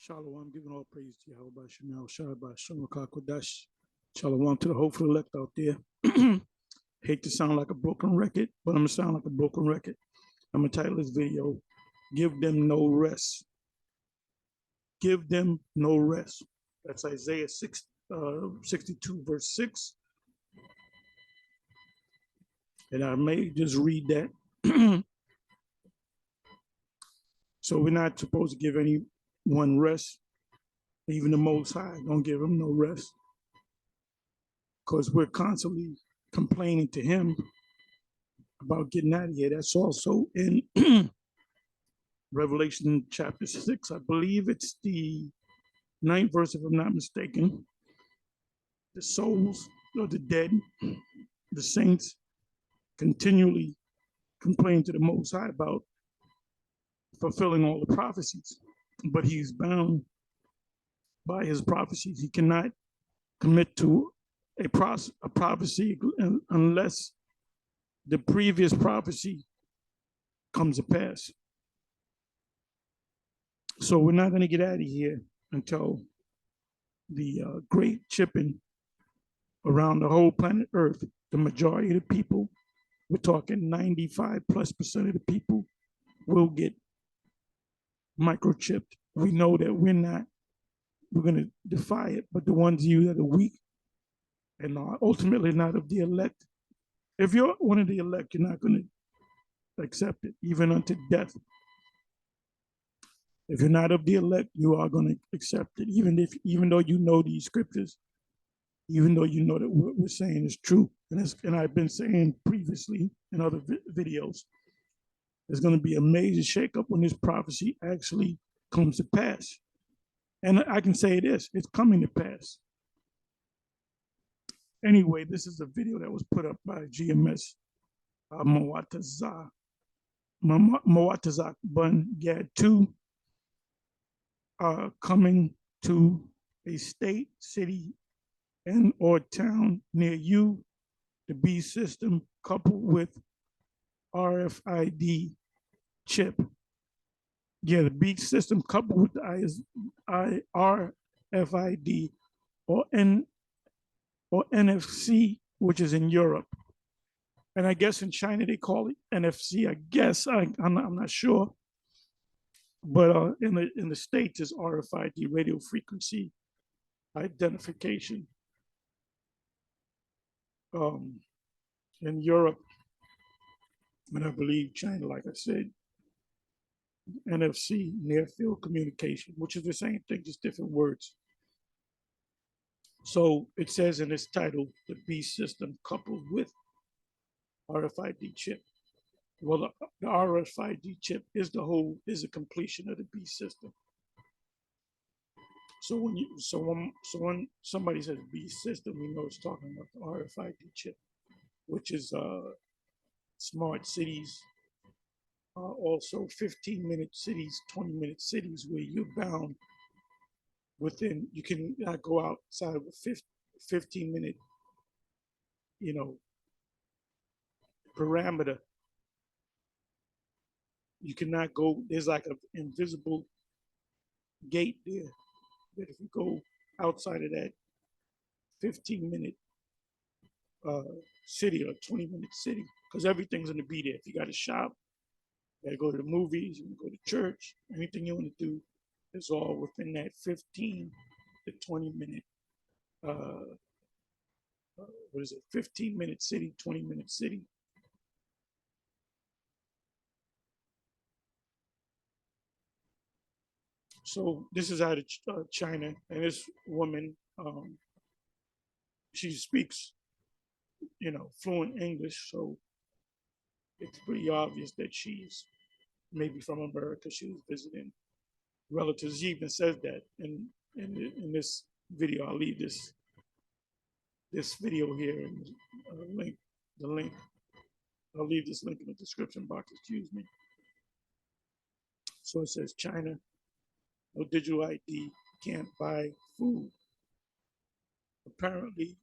Shalom, giving all praise to Yahweh Shemal, Shabbat, Shemaka Kodash. Shalom to the hopeful elect out there. Hate to sound like a broken record, but I'm going to sound like a broken record. I'm going to title this video, Give Them No Rest. Give them no rest. That's Isaiah 62, verse 6. And I may just read that. So we're not supposed to give anyone rest. Even the Most High, don't give him no rest. Because we're constantly complaining to him about getting out of here. That's also in Revelation chapter 6. I believe it's the 9th verse, if I'm not mistaken. The souls of the dead, the saints, continually complain to the Most High about fulfilling all the prophecies. But he's bound by his prophecies. He cannot commit to a prophecy unless the previous prophecy comes to pass. So we're not going to get out of here until the great chipping around the whole planet Earth. The majority of the people, we're talking 95+% of the people, will get microchipped. We know that we're going to defy it, but the ones of you that are weak and are ultimately not of the elect, if you're one of the elect, you're not going to accept it, even unto death. If you're not of the elect, you are going to accept it, even though you know these scriptures, even though you know that what we're saying is true. And I've been saying previously in other videos, there's going to be a major shakeup when this prophecy actually comes to pass. And I can say this, it's coming to pass. Anyway, this is a video that was put up by GMS Moatazak Bun Gad 2, coming to a state, city, and or town near you. The B system coupled with RFID chip. Yeah, the B system coupled with the RFID or NFC, which is in Europe. And I guess in China they call it NFC. I guess I'm not sure. But in the States is RFID, radio frequency identification. In Europe, and I believe China, like I said, NFC, near field communication, which is the same thing, just different words. So it says in this title, the B system coupled with RFID chip. Well, the RFID chip is the completion of the B system. So when somebody says B system, we know it's talking about the RFID chip, which is smart cities, also 15-minute cities, 20-minute cities where you're bound within, you can not go outside of a 15-minute, parameter. You cannot go, there's like an invisible gate there that if you go outside of that 15-minute city or 20-minute city, because everything's going to be there. If you got to shop, you got to go to the movies, you can go to church, anything you want to do is all within that 15 to 20-minute, 15-minute city, 20-minute city. So this is out of China, and this woman, she speaks, fluent English, so it's pretty obvious that she's maybe from America. She was visiting relatives. She even says that in this video. I'll leave this video here and the link. I'll leave this link in the description box. Excuse me. So it says China, no digital ID, can't buy food. Apparently,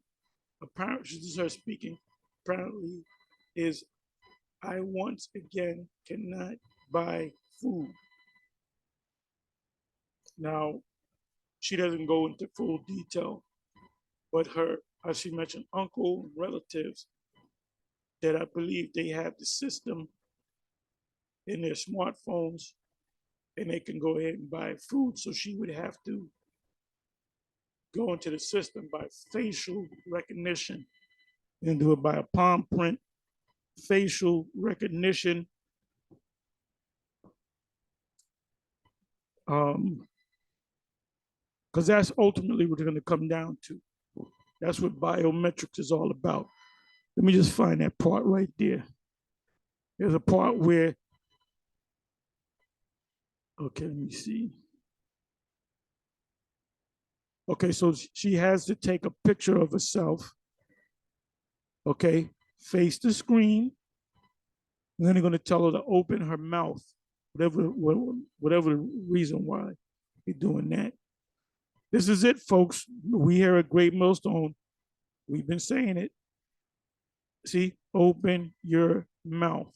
this is her speaking. Apparently, is I once again cannot buy food. Now, she doesn't go into full detail, but her, as she mentioned, uncle, relatives, that I believe they have the system in their smartphones and they can go ahead and buy food. So she would have to go into the system by facial recognition and do it by a palm print, facial recognition. Because that's ultimately what it's going to come down to. That's what biometrics is all about. Let me just find that part right there. There's a part where, okay, let me see. Okay, so she has to take a picture of herself. Okay, face the screen. And then they're going to tell her to open her mouth, whatever the reason why you're doing that. This is it, folks. We here at Great Millstone, we've been saying it. See, open your mouth.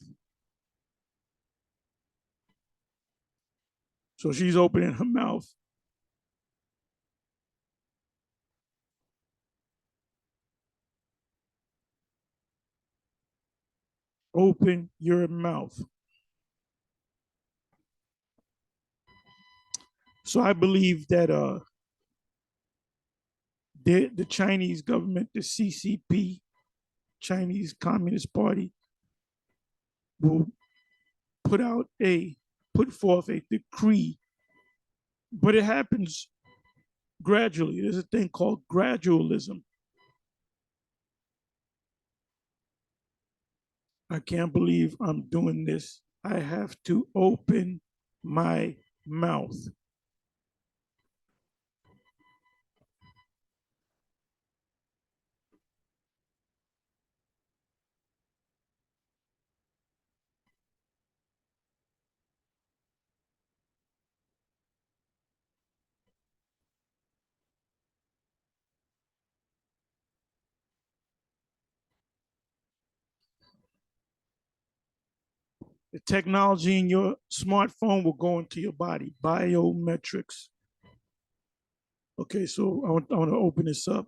So she's opening her mouth. Open your mouth. So I believe that the Chinese government, the CCP, Chinese Communist Party, will put forth a decree, but it happens gradually. There's a thing called gradualism. I can't believe I'm doing this. I have to open my mouth. The technology in your smartphone will go into your body, biometrics. Okay, so I want to open this up.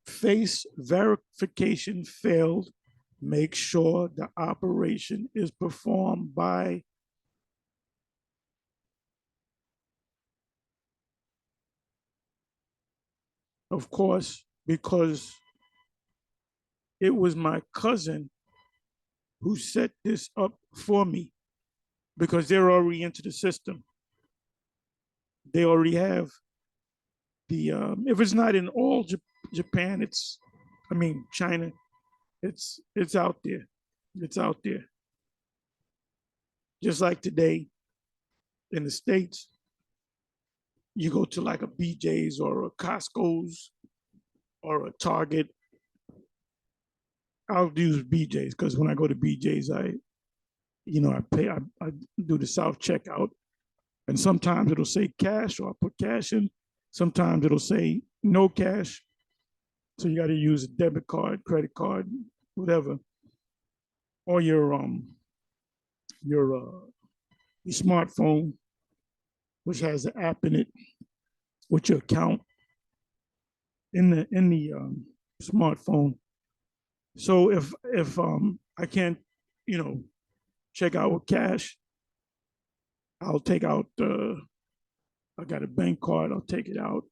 Face verification failed. Make sure the operation is performed by of course, because it was my cousin who set this up for me because they're already into the system. They already have the, if it's not in all Japan, China, it's out there. It's out there. Just like today in the States, you go to like a BJ's or a Costco's or a Target. I'll use BJ's because when I go to BJ's, I pay, I do the self checkout, and sometimes it'll say cash or I put cash in. Sometimes it'll say no cash. So you got to use a debit card, credit card, whatever, or your smartphone, which has an app in it, with your account in the smartphone. So if I can't, check out with cash, I'll take out I got a bank card, I'll take it out.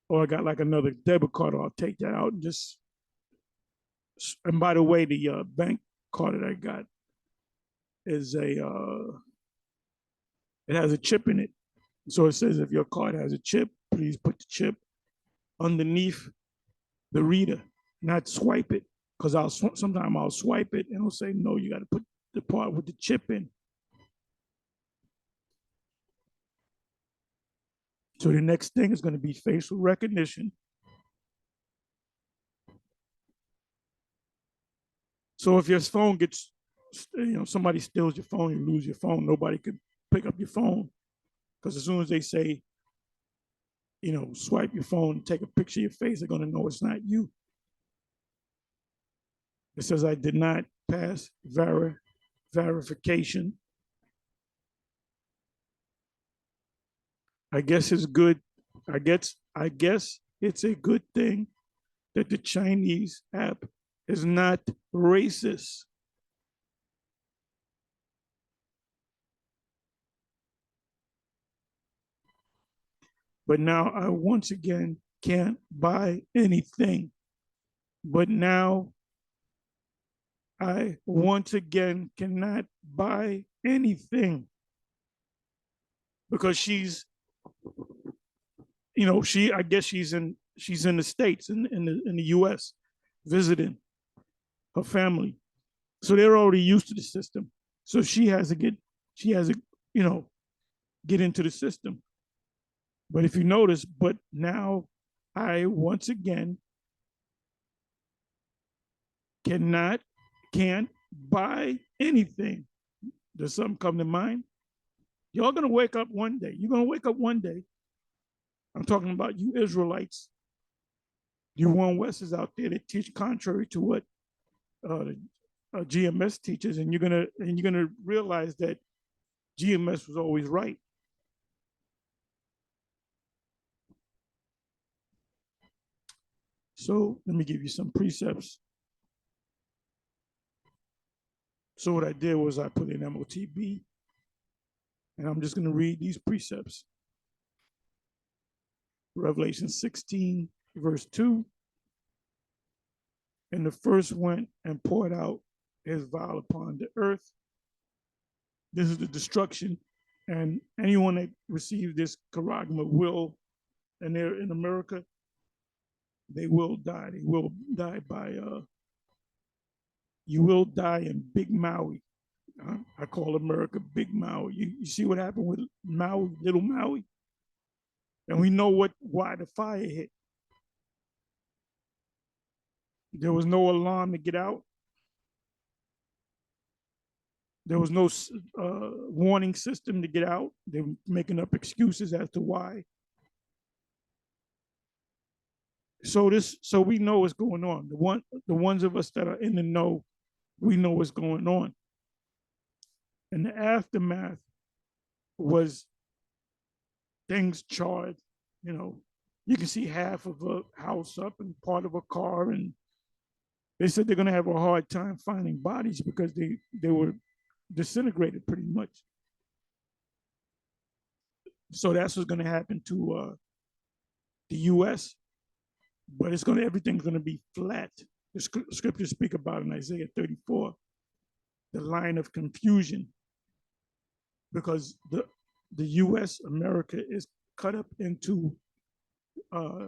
Or I got like another debit card, I'll take that out and just, and by the way, the bank card that I got is it has a chip in it. So it says if your card has a chip, please put the chip underneath the reader, not swipe it. Because sometimes I'll swipe it and it'll say, no, you got to put the part with the chip in. So the next thing is going to be facial recognition. So if your phone gets, somebody steals your phone, you lose your phone, nobody could pick up your phone. Because as soon as they say, swipe your phone, take a picture of your face, they're going to know it's not you. It says I did not pass verification. I guess it's good. I guess it's a good thing that the Chinese app is not racist. But now I once again can't buy anything. But now I once again cannot buy anything because I guess she's in the States, in the US, visiting her family. So they're already used to the system. So she has to, you know, get into the system. But if you notice, but now I once again cannot, can't buy anything. Does something come to mind? Y'all gonna wake up one day. You're gonna wake up one day. I'm talking about you Israelites, you one Westers out there that teach contrary to what the GMS teaches, and you're gonna realize that GMS was always right. So let me give you some precepts. So what I did was I put in MOTB, and I'm just gonna read these precepts. Revelation 16, verse 2. And the first went and poured out his vial upon the earth. This is the destruction. And anyone that received this charagma will, and they're in America, they will die. They will die by, you will die in Big Maui. I call America Big Maui. You see what happened with Maui, Little Maui? And we know why the fire hit. There was no alarm to get out. There was no warning system to get out. They were making up excuses as to why. So we know what's going on. The ones of us that are in the know, we know what's going on. And the aftermath was things charred. You know, you can see half of a house up and part of a car, and they said they're going to have a hard time finding bodies because they were disintegrated pretty much. So that's what's going to happen to the U.S. But everything's going to be flat. The scriptures speak about in Isaiah 34 the line of confusion, because the U.S. America is cut up into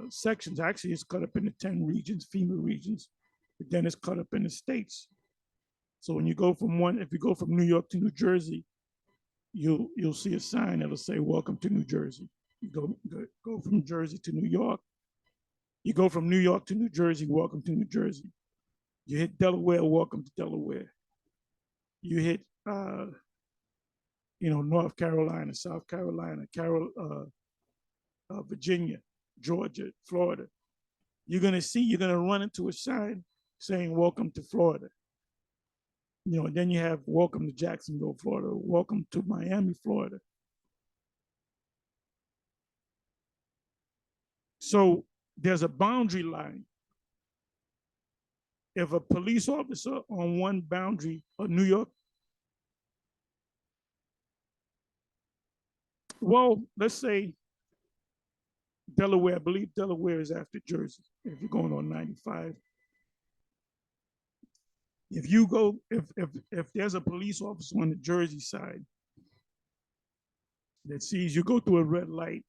sections. Actually, it's cut up into 10 regions, FEMA regions. But then it's cut up into states. So when you go from if you go from New York to New Jersey, you'll see a sign that'll say "Welcome to New Jersey." You go from Jersey to New York. You go from New York to New Jersey. Welcome to New Jersey. You hit Delaware. Welcome to Delaware. You hit North Carolina, South Carolina, Virginia, Georgia, Florida. You're gonna run into a sign saying "Welcome to Florida." And then you have "Welcome to Jacksonville, Florida," "Welcome to Miami, Florida." So there's a boundary line. If a police officer on one boundary of New York, well, let's say Delaware, I believe Delaware is after Jersey. If you're going on 95, if there's a police officer on the Jersey side that sees you go through a red light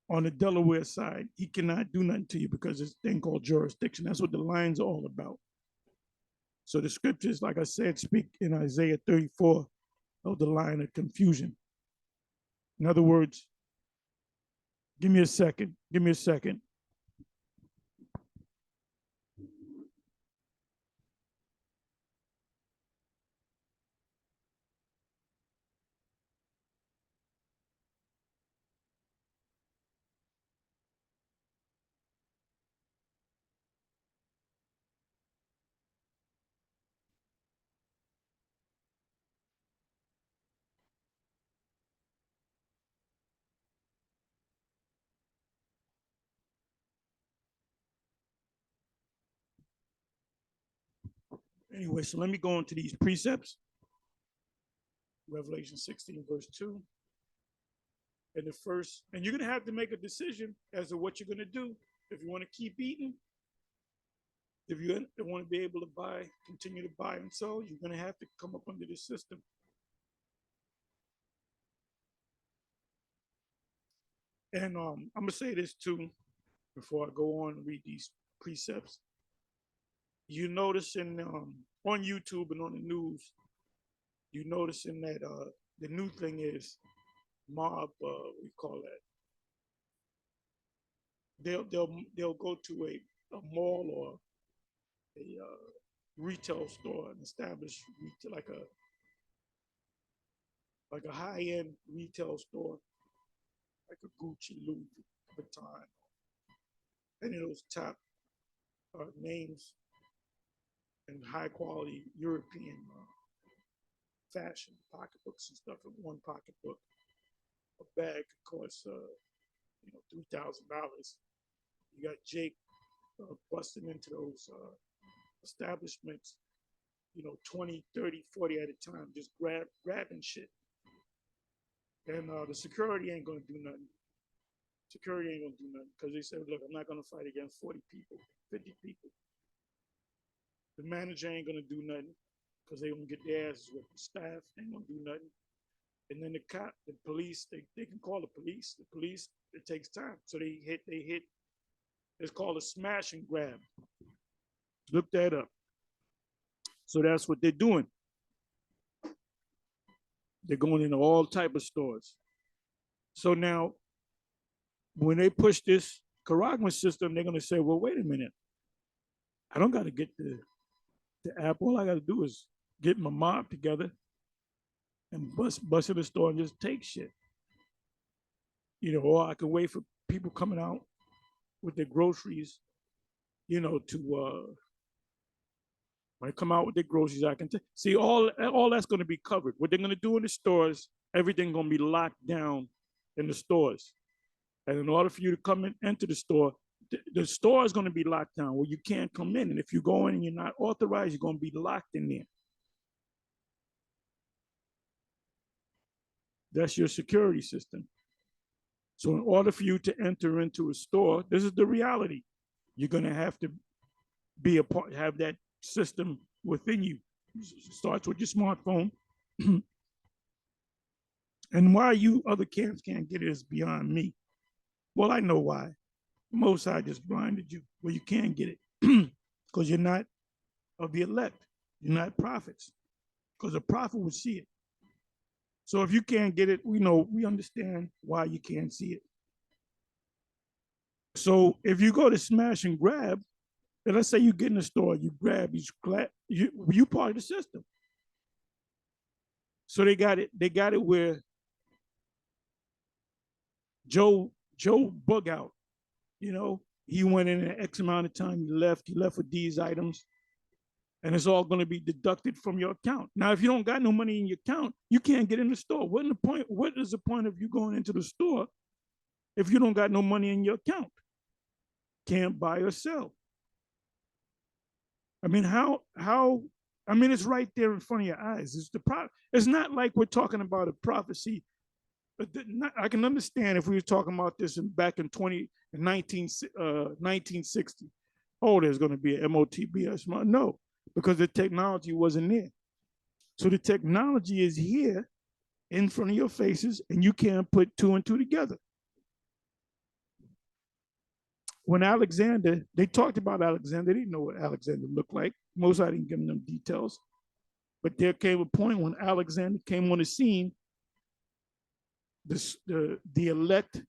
on the Delaware side, he cannot do nothing to you because it's a thing called jurisdiction. That's what the line's are all about. So the scriptures, like I said, speak in Isaiah 34 of the line of confusion. In other words, give me a second. Give me a second. Anyway, so let me go into these precepts. Revelation 16, verse 2. And the first, and you're going to have to make a decision as to what you're going to do. If you want to keep eating, if you want to be able to buy, continue to buy and sell, you're going to have to come up under this system. And I'm going to say this too, before I go on and read these precepts. You notice on YouTube and on the news, you noticing that the new thing is mob, we call that. They'll go to a mall or a retail store, an established retail, like a high-end retail store, like a Gucci, Louis Vuitton, any of those top names and high-quality European fashion pocketbooks and stuff in one pocketbook. A bag could cost $3,000. You got Jake busting into those establishments, 20, 30, 40 at a time, just grabbing shit. And the security ain't gonna do nothing. Security ain't gonna do nothing because they said, look, I'm not gonna fight against 40 people, 50 people. The manager ain't gonna do nothing because they gonna get their asses with the staff, ain't gonna do nothing. And then the police, they can call the police. The police, it takes time. So they hit, it's called a smash and grab. Look that up. So that's what they're doing. They're going into all type of stores. So now, when they push this Karagma system, they're going to say, well, wait a minute. I don't got to get the app. All I got to do is get my mob together and bust in the store and just take shit. Or I can wait for people coming out with their groceries, to when they come out with their groceries, I can see all that's going to be covered. What they're going to do in the stores, everything's going to be locked down in the stores. And in order for you to come in, enter the store is going to be locked down where you can't come in. And if you go in and you're not authorized, you're going to be locked in there. That's your security system. So in order for you to enter into a store, this is the reality. You're going to have to be a part, have that system within you. It starts with your smartphone. And why you other camps can't get it is beyond me. Well, I know why. Most High just blinded you. Well, you can't get it because you're not of the elect. You're not prophets, because a prophet would see it. So if you can't get it, we understand why you can't see it. So if you go to smash and grab, and let's say you get in the store, you grab, you part of the system. So they got it where Joe bug out, he went in an X amount of time, he left with these items, and it's all going to be deducted from your account. Now, if you don't got no money in your account, you can't get in the store. What is the point of you going into the store if you don't got no money in your account? Can't buy or sell. I mean, it's right there in front of your eyes. It's not like we're talking about a prophecy. I can understand if we were talking about this back in 1960. Oh, there's going to be an MOTBS. No, because the technology wasn't there. So the technology is here in front of your faces, and you can't put two and two together. When they talked about Alexander, they didn't know what Alexander looked like. Most I didn't give them details. But there came a point when Alexander came on the scene, the elect,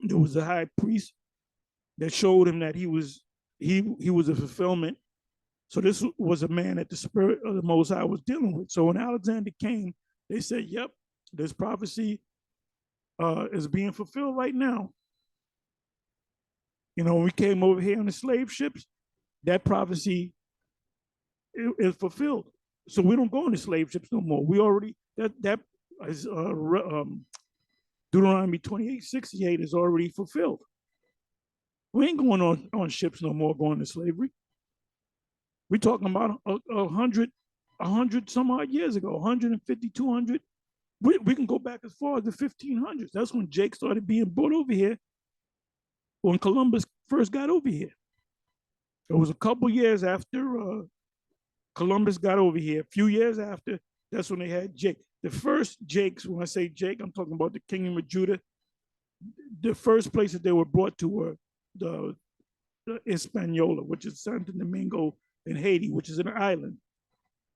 there was a high priest that showed him that he was a fulfillment. So this was a man that the Spirit of the Most High was dealing with. So when Alexander came, they said, yep, this prophecy is being fulfilled right now. When we came over here on the slave ships, that prophecy is fulfilled. So we don't go on the slave ships no more. We already, that is Deuteronomy 28:68 is already fulfilled. We ain't going on ships no more going to slavery. We're talking about a hundred some odd years ago, 150, 200. We can go back as far as the 1500s. That's when Jake started being brought over here, when Columbus first got over here. It was a couple years after Columbus got over here, a few years after, that's when they had Jake. The first Jakes, when I say Jake, I'm talking about the Kingdom of Judah. The first places they were brought to were the Hispaniola, which is Santo Domingo in Haiti, which is an island.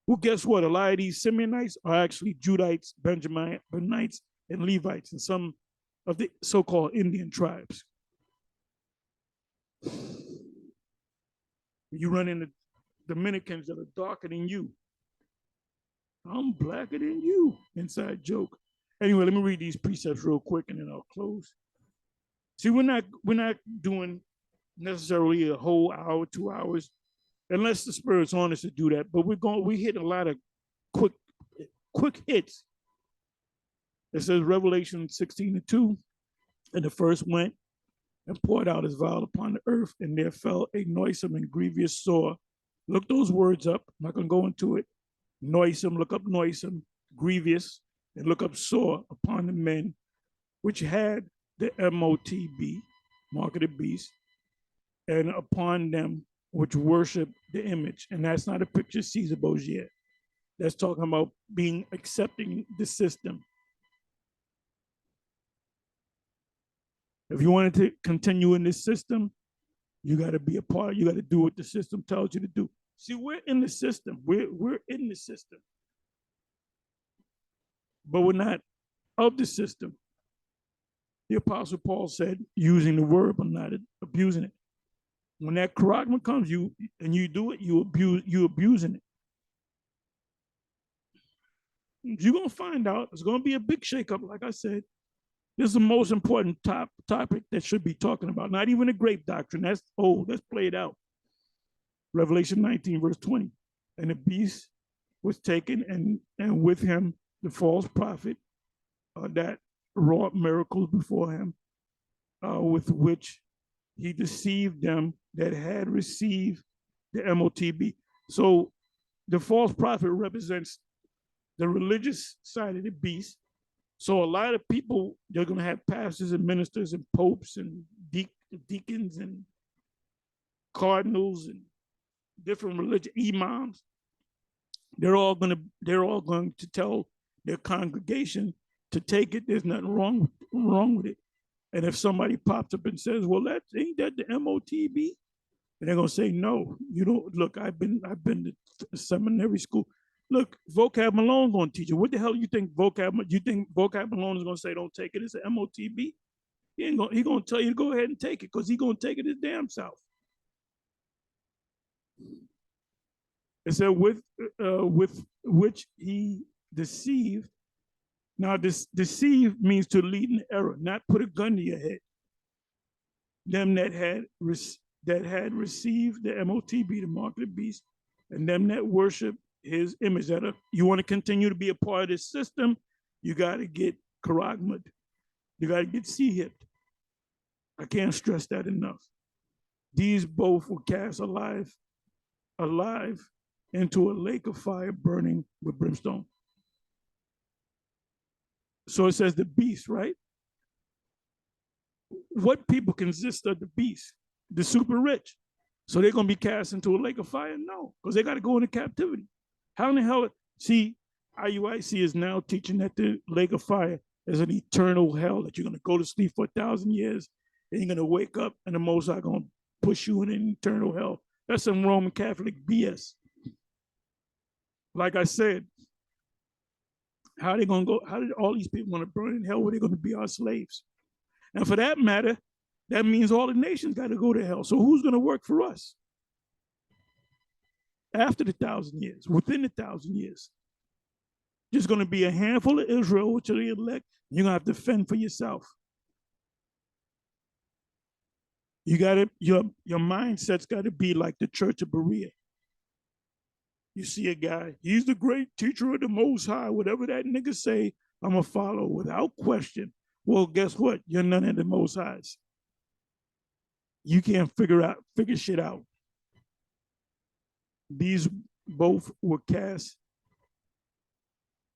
Well, guess what? A lot of these Simeonites are actually Judites, Benjaminites, and Levites, and some of the so-called Indian tribes. You run into Dominicans that are darker than you. I'm blacker than you. Inside joke. Anyway, let me read these precepts real quick and then I'll close. See, we're not doing necessarily a whole hour, 2 hours, unless the Spirit's on us to do that. But we hit a lot of quick hits. It says Revelation 16:2, and the first went and poured out his vial upon the earth, and there fell a noisome and grievous sore. Look those words up. I'm not going to go into it. Noisome, look up noisome, grievous, and look up sore upon the men which had the MOTB, mark of the beast, and upon them which worship the image. And that's not a picture of Caesar Borgia. That's talking about accepting the system. If you wanted to continue in this system, you got to be a part. You got to do what the system tells you to do. See, we're in the system. We're in the system, but we're not of the system. The Apostle Paul said, using the word but not abusing it. When that charagma comes, you do it, you abusing it. You're gonna find out it's gonna be a big shakeup. Like I said, this is the most important topic that should be talking about. Not even a grape doctrine. That's old. That's played out. Revelation 19, verse 20. And the beast was taken, and with him the false prophet that wrought miracles before him, with which he deceived them that had received the MOTB. So the false prophet represents the religious side of the beast. So a lot of people, they're going to have pastors and ministers and popes and deacons and cardinals and different religious imams. They're all going to tell their congregation to take it. There's nothing wrong with it. And if somebody pops up and says, "Well, ain't that the MOTB?" And they're going to say, "No, you don't. Look, I've been to seminary school. Look, Vocab Malone going to teach you. What the hell you think Vocab Malone is going to say? Don't take it. It's an MOTB. He going to tell you to go ahead and take it because he's going to take it his damn self." It said with which he deceived. Now, deceive means to lead in error, not put a gun to your head. Them that had received the MOTB, the mark of the beast, and them that worship his image. That you want to continue to be a part of this system, you got to get charagma'd. You got to get sea-hipped. I can't stress that enough. These both were cast alive into a lake of fire burning with brimstone. So it says the beast, right? What people consist of the beast? The super rich. So they're going to be cast into a lake of fire? No, because they got to go into captivity. How in the hell? See, IUIC is now teaching that the lake of fire is an eternal hell, that you're going to go to sleep for 1,000 years and you're going to wake up and the Most High going to push you in an eternal hell. That's some Roman Catholic BS. Like I said, how are they going to go? How did all these people want to burn in hell where they're going to be our slaves? And for that matter, that means all the nations got to go to hell. So who's going to work for us? After the 1,000 years, within the 1,000 years, just going to be a handful of Israel, which are the elect. You're going to have to fend for yourself. You got to, your mindset's got to be like the Church of Berea. You see a guy, he's the great teacher of the Most High. Whatever that nigga say, I'm going to follow without question. Well, guess what? You're none of the Most Highs. You can't figure shit out. These both were cast,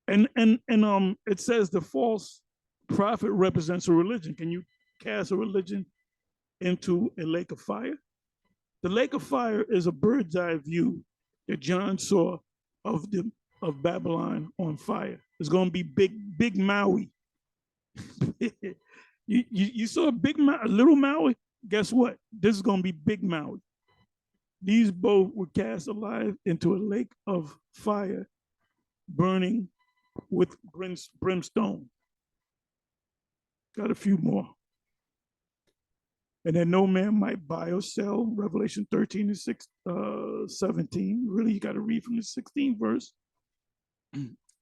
and it says the false prophet represents a religion. Can you cast a religion into a lake of fire? The lake of fire is a bird's eye view that John saw of Babylon on fire. It's going to be big Maui. you saw a little Maui. Guess what? This is going to be big Maui. These both were cast alive into a lake of fire, burning with brimstone. Got a few more. And that no man might buy or sell, Revelation 13 and 17. Really, you got to read from the 16th verse.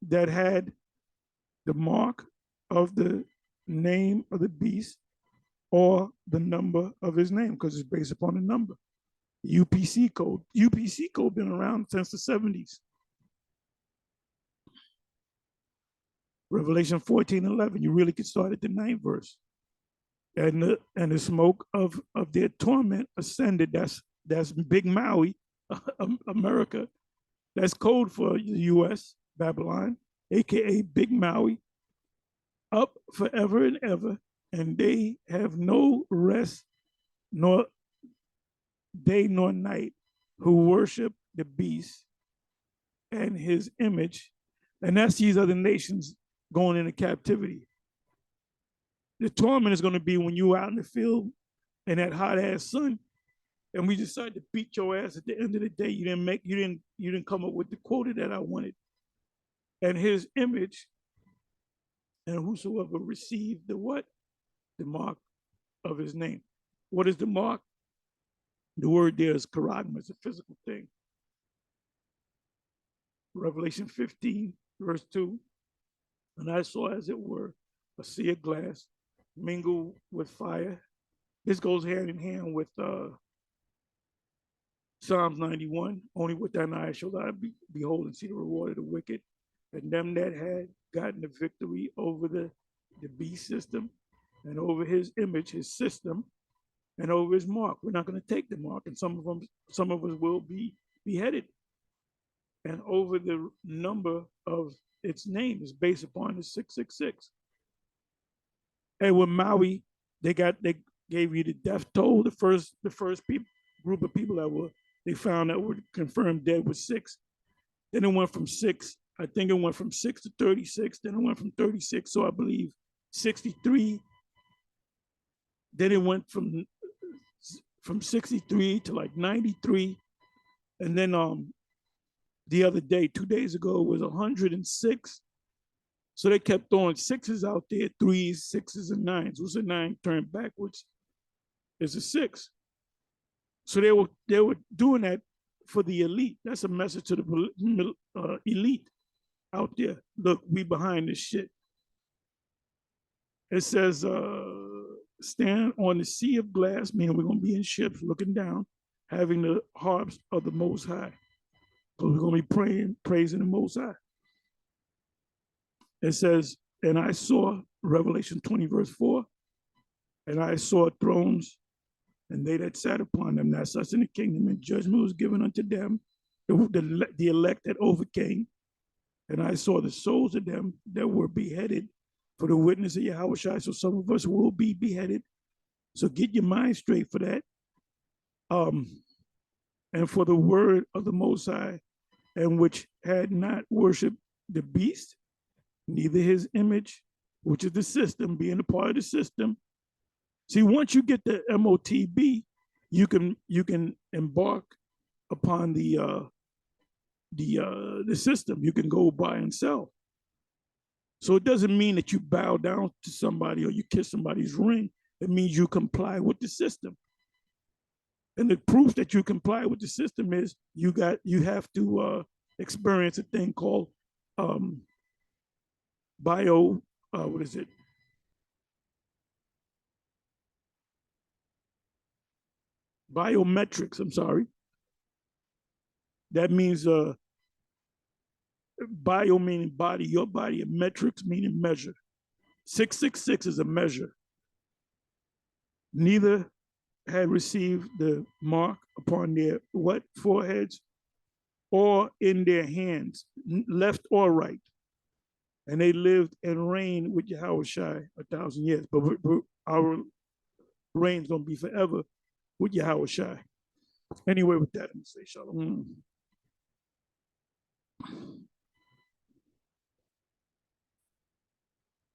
That had the mark of the name of the beast or the number of his name, because it's based upon the number. UPC code. UPC code been around since the 70s. Revelation 14:11. You really could start at the 9th verse. And the smoke of their torment ascended. That's Big Maui, America. That's code for the U.S. Babylon, aka Big Maui, up forever and ever, and they have no rest, nor day nor night, who worship the beast and his image. And that's these other nations going into captivity. The torment is going to be when you out in the field in that hot ass sun, and we decide to beat your ass at the end of the day. You didn't come up with the quota that I wanted. And his image, and whosoever received the what? The mark of his name. What is the mark? The word there is charagma. It's a physical thing. Revelation 15, verse 2. And I saw, as it were, a sea of glass mingled with fire. This goes hand in hand with Psalms 91. Only with thine eyes shall I behold and see the reward of the wicked, and them that had gotten the victory over the beast system, and over his image, his system, and over his mark. We're not going to take the mark, and some of us will be beheaded. And over the number of its name is based upon the 666. And with Maui, they gave you the death toll. The first group of people that they found that were confirmed dead was 6. Then it went from 6. I think it went from 6 to 36. Then it went from 36, so I believe 63. Then it went from 63 to like 93, and then the other day, 2 days ago, was 106. So they kept throwing 6s out there, 3s, 6s, and 9s. What's a 9 turned backwards? Is a 6. So they were doing that for the elite. That's a message to the elite out there. Look, we behind this shit. It says, stand on the sea of glass, meaning we're going to be in ships looking down, having the harps of the Most High. Because we're going to be praising the Most High. It says, and I saw, Revelation 20, verse 4, and I saw thrones, and they that sat upon them, that's us in the kingdom, and judgment was given unto them, the elect that overcame. And I saw the souls of them that were beheaded for the witness of Yahushua. So some of us will be beheaded. So get your mind straight for that. And for the word of the Most High, and which had not worshipped the beast, neither his image, which is the system, being a part of the system. See, once you get the MOTB, you can embark upon the system. You can go buy and sell. So it doesn't mean that you bow down to somebody or you kiss somebody's ring. It means you comply with the system. And the proof that you comply with the system is you have to experience a thing called biometrics. I'm sorry. That means bio meaning body, your body, and metrics meaning measure. 666 is a measure. Neither had received the mark upon their what? Foreheads, or in their hands, left or right. And they lived and reigned with Yahweh Shai 1,000 years. But our reign's going to be forever with Yahweh Shai. Anyway, with that, I'm going to say shalom.